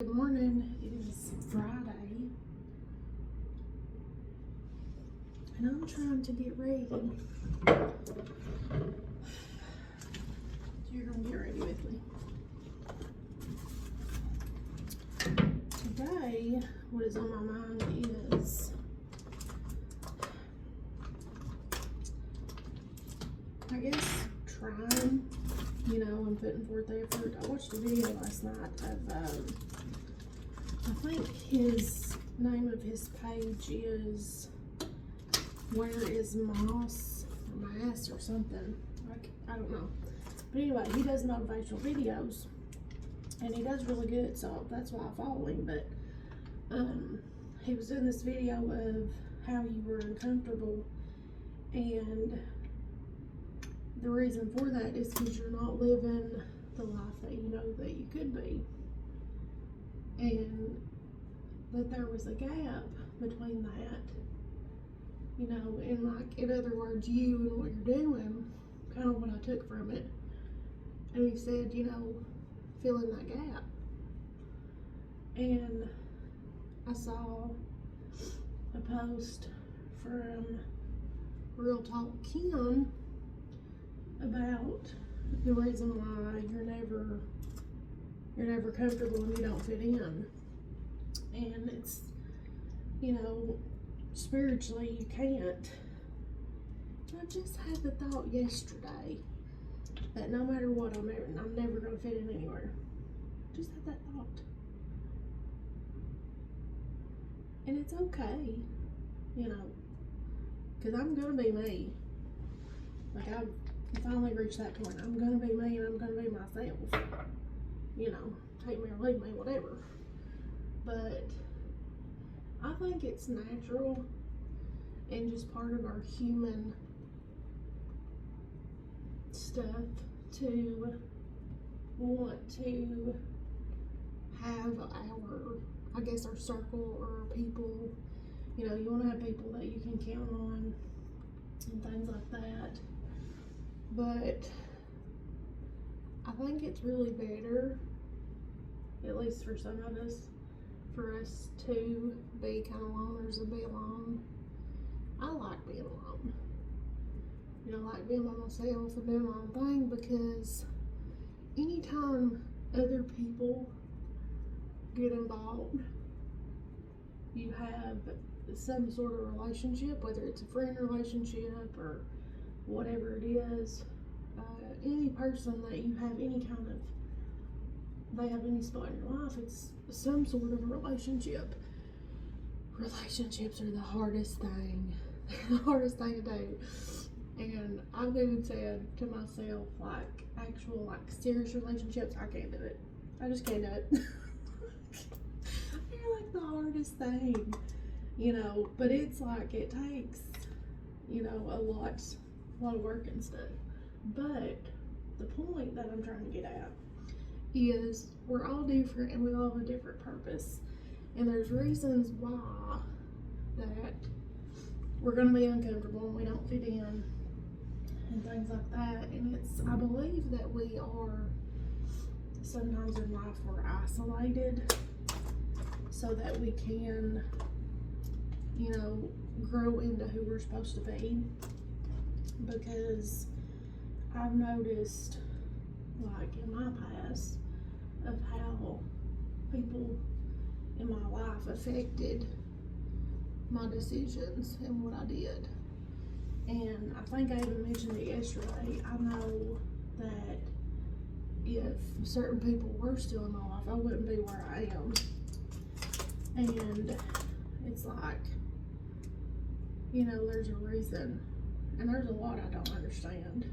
Good morning. It is Friday, and I'm trying to get ready. You're gonna get ready with me. Today, what is on my mind is I guess trying, and putting forth the effort. I watched a video last night of I think his name of his page is Where is Moss or Mass or something. I don't know. But anyway, he does motivational videos and he does really good, so that's why I follow him. But he was doing this video of how you were uncomfortable, and the reason for that is because you're not living the life that you know that you could be. And that there was a gap between that, and like, in other words, you and what you're doing, kind of what I took from it. And he said, fill in that gap. And I saw a post from Real Talk Kim about the reason why you're never comfortable and you don't fit in. And it's, spiritually you can't. I just had the thought yesterday that no matter what, I'm never going to fit in anywhere. Just had that thought. And it's okay, because I'm going to be me. Like, I've finally reached that point. I'm going to be me and I'm going to be myself. Take me or leave me, whatever. But I think it's natural and just part of our human stuff to want to have our circle or people. You want to have people that you can count on and things like that. But I think it's really better, at least for some of us, for us to be kind of loners and be alone. I like being alone. I like being by myself and doing my own thing, because anytime other people get involved, you have some sort of relationship, whether it's a friend relationship or whatever it is. Any person that you have they have any spot in your life, it's some sort of a relationship. Relationships are the hardest thing. They're the hardest thing to do. And I've even said to myself, actual serious relationships, I can't do it. I just can't do it. They're like the hardest thing, but it's like, it takes, a lot of work and stuff. But the point that I'm trying to get at is we're all different and we all have a different purpose. And there's reasons why that we're going to be uncomfortable and we don't fit in and things like that. And I believe that we are, sometimes in life, we're isolated so that we can, grow into who we're supposed to be. Because I've noticed, in my past, of how people in my life affected my decisions and what I did. And I think I even mentioned it yesterday. I know that if certain people were still in my life, I wouldn't be where I am. And it's like, there's a reason. And there's a lot I don't understand.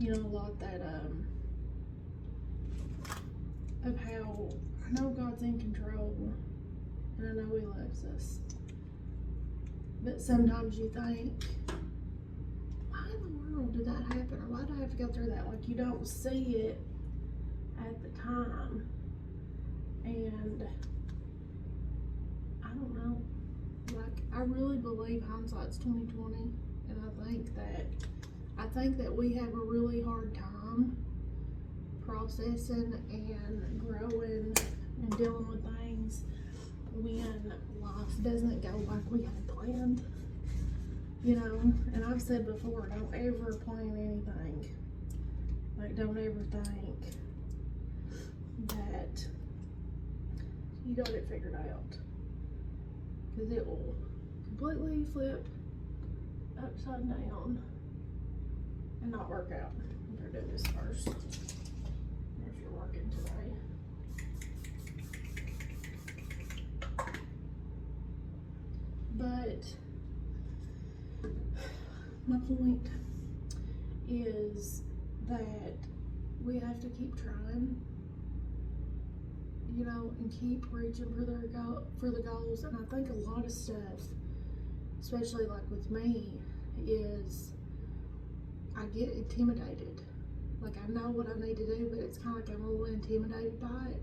A lot that, of how I know God's in control and I know He loves us. But sometimes you think, why in the world did that happen? Or why do I have to go through that? You don't see it at the time. And I don't know. I really believe hindsight's 20/20, and I think that we have a really hard time processing and growing and dealing with things when life doesn't go like we had planned. You know, and I've said before, don't ever plan anything. Like, don't ever think that you got it figured out. Because it will completely flip upside down and not work out. I'm gonna do this first. If you're working today. But my point is that we have to keep trying, you know, and keep reaching for the goals. And I think a lot of stuff, especially like with me, is I get intimidated. Like, I know what I need to do, but it's kind of like I'm a little intimidated by it.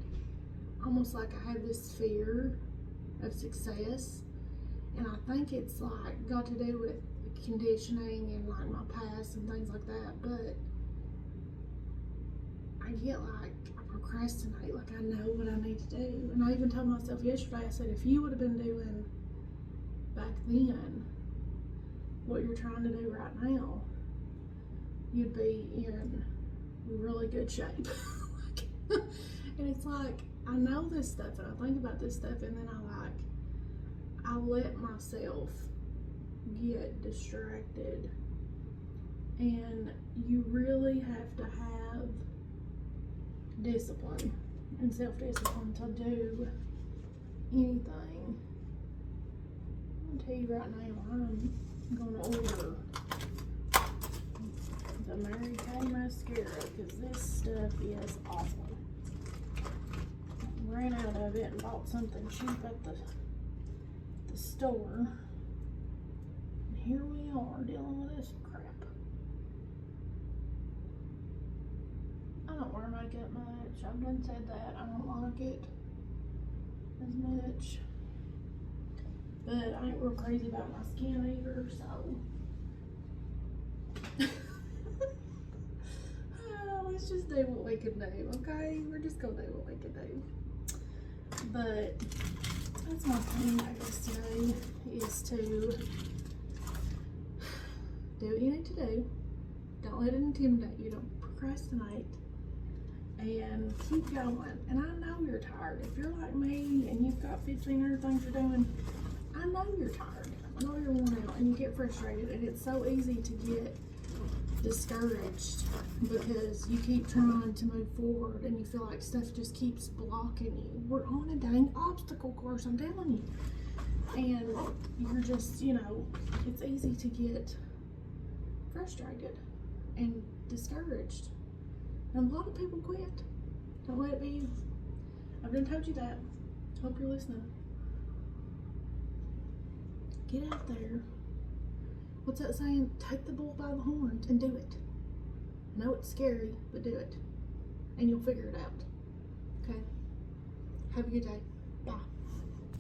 Almost like I have this fear of success. And I think it's like got to do with conditioning and like my past and things like that. But I get like, I procrastinate. Like, I know what I need to do. And I even told myself yesterday, I said, if you would have been doing back then what you're trying to do right now, you'd be in really good shape. And it's like, I know this stuff and I think about this stuff, and then I let myself get distracted. And you really have to have discipline and self-discipline to do anything. I'll tell you right now, I'm gonna order the Mary Kay mascara because this stuff is awful. Ran out of it and bought something cheap at the store. And here we are dealing with this crap. I don't wear makeup much. I've done said that. I don't like it as much. But I ain't real crazy about my skin either, so. Let's just do what we can do, okay? We're just gonna do what we can do. But that's my thing, I guess, today is to do what you need to do. Don't let it intimidate you. Don't procrastinate. And keep going. And I know you're tired. If you're like me and you've got 1,500 things you're doing, I know you're tired. I know you're worn out and you get frustrated. And it's so easy to get discouraged because you keep trying to move forward and you feel like stuff just keeps blocking you. We're on a dang obstacle course, I'm telling you. And you're just, you know, it's easy to get frustrated and discouraged. And a lot of people quit. Don't let it be you. I've done told you that. Hope you're listening. Get out there. What's that saying? Take the bull by the horns and do it. I know it's scary, but do it. And you'll figure it out. Okay? Have a good day. Bye.